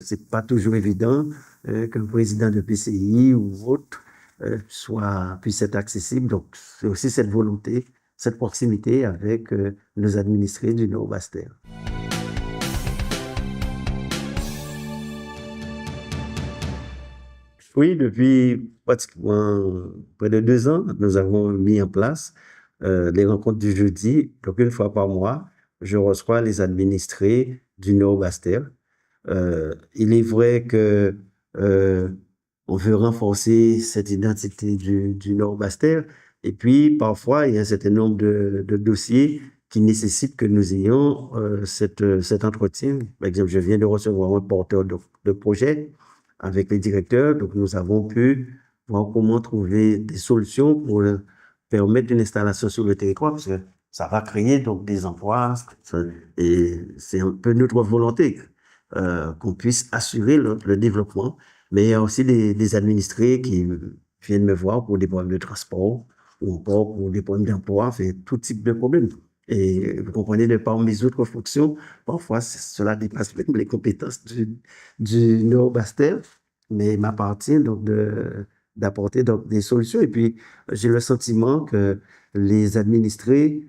C'est pas toujours évident qu'un président de PCI ou autre puisse être accessible. Donc, c'est aussi cette volonté, cette proximité avec nos administrés du Nord-Bas-Terre. Oui, depuis pratiquement près de 2 ans, nous avons mis en place les rencontres du jeudi. Donc, une fois par mois, je reçois les administrés du Nord-Bas-Terre. Il est vrai que euh, on veut renforcer cette identité du Nord-Bas-Terre. Et puis, parfois, il y a un certain nombre de dossiers qui nécessitent que nous ayons cet entretien. Par exemple, je viens de recevoir un porteur de projet avec les directeurs. Donc, nous avons pu voir comment trouver des solutions pour permettre une installation sur le territoire, parce que ça va créer donc des emplois. Et c'est un peu notre volonté qu'on puisse assurer le développement. Mais il y a aussi des administrés qui viennent me voir pour des problèmes de transport ou encore pour des problèmes d'emploi, fait tout type de problèmes. Et vous comprenez, de par mes autres fonctions, parfois cela dépasse même les compétences du Nord-Bas-Terre, mais il m'appartient donc d'apporter donc des solutions. Et puis, j'ai le sentiment que les administrés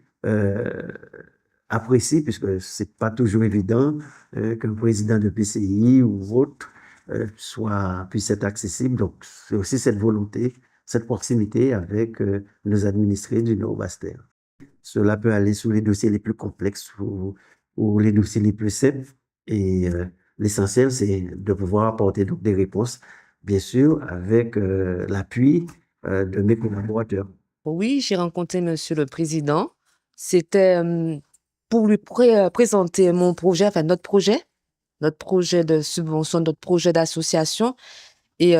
apprécient, puisque c'est pas toujours évident qu'un président de PCI ou autre puisse être accessible. Donc, c'est aussi cette volonté, cette proximité avec nos administrés du Nord-Bas-Terre. Cela peut aller sur les dossiers les plus complexes ou les dossiers les plus simples. Et l'essentiel, c'est de pouvoir apporter donc des réponses, bien sûr, avec l'appui de mes collaborateurs. Oui, j'ai rencontré Monsieur le Président. C'était pour lui présenter mon projet, enfin notre projet de subvention, notre projet d'association. Et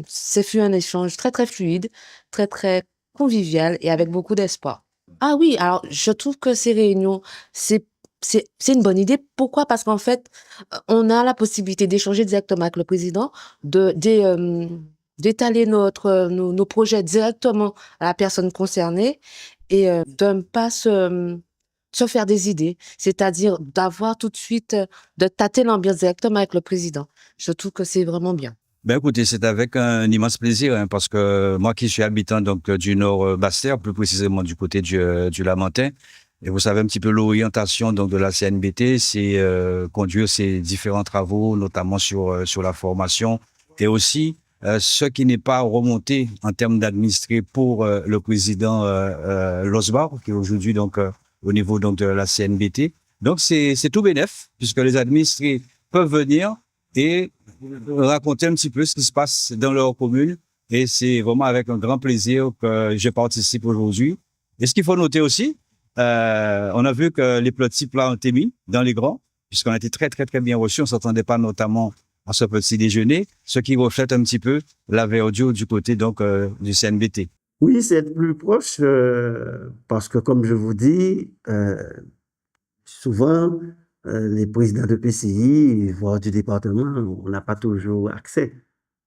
ce fut un échange très, très fluide, très, très convivial et avec beaucoup d'espoir. Ah oui, alors je trouve que ces réunions, c'est c'est une bonne idée. Pourquoi? Parce qu'en fait, on a la possibilité d'échanger directement avec le président, d'étaler nos projets directement à la personne concernée et de ne pas se faire des idées, c'est-à-dire d'avoir tout de suite, de tâter l'ambiance directement avec le président. Je trouve que c'est vraiment bien. Ben écoutez, c'est avec un immense plaisir, hein, parce que moi qui suis habitant donc du nord Bas-Terre, plus précisément du côté du Lamentin, et vous savez un petit peu l'orientation donc de la CNBT, c'est conduire ces différents travaux, notamment sur la formation, et aussi ce qui n'est pas remonté en termes d'administrer pour le président Losbar, qui est aujourd'hui donc au niveau donc de la CNBT. Donc c'est tout bénef, puisque les administrés peuvent venir et raconter un petit peu ce qui se passe dans leur commune. Et c'est vraiment avec un grand plaisir que je participe aujourd'hui. Et ce qu'il faut noter aussi, on a vu que les petits plats ont été mis dans les grands, puisqu'on a été très, très, très bien reçus. On s'attendait pas notamment à ce petit déjeuner, ce qui reflète un petit peu la verdure du côté donc du CNBT. Oui, c'est être plus proche parce que, comme je vous dis, souvent, les présidents de PCI, voire du département, on n'a pas toujours accès.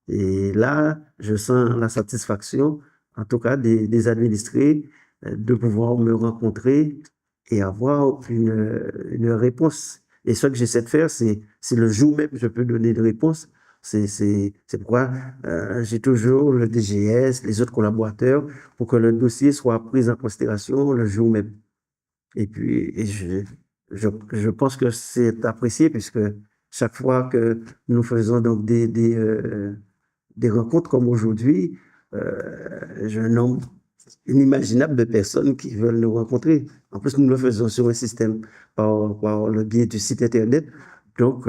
Et là, je sens la satisfaction, en tout cas des administrés, de pouvoir me rencontrer et avoir une réponse. Et ce que j'essaie de faire, c'est le jour même, je peux donner une réponse. C'est pourquoi j'ai toujours le DGS, les autres collaborateurs, pour que le dossier soit pris en considération le jour même. Et puis, je pense que c'est apprécié, puisque chaque fois que nous faisons donc des rencontres comme aujourd'hui, j'ai un nombre inimaginable de personnes qui veulent nous rencontrer. En plus, nous le faisons sur un système par le biais du site Internet, donc,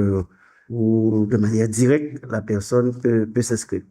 où de manière directe, la personne peut s'inscrire.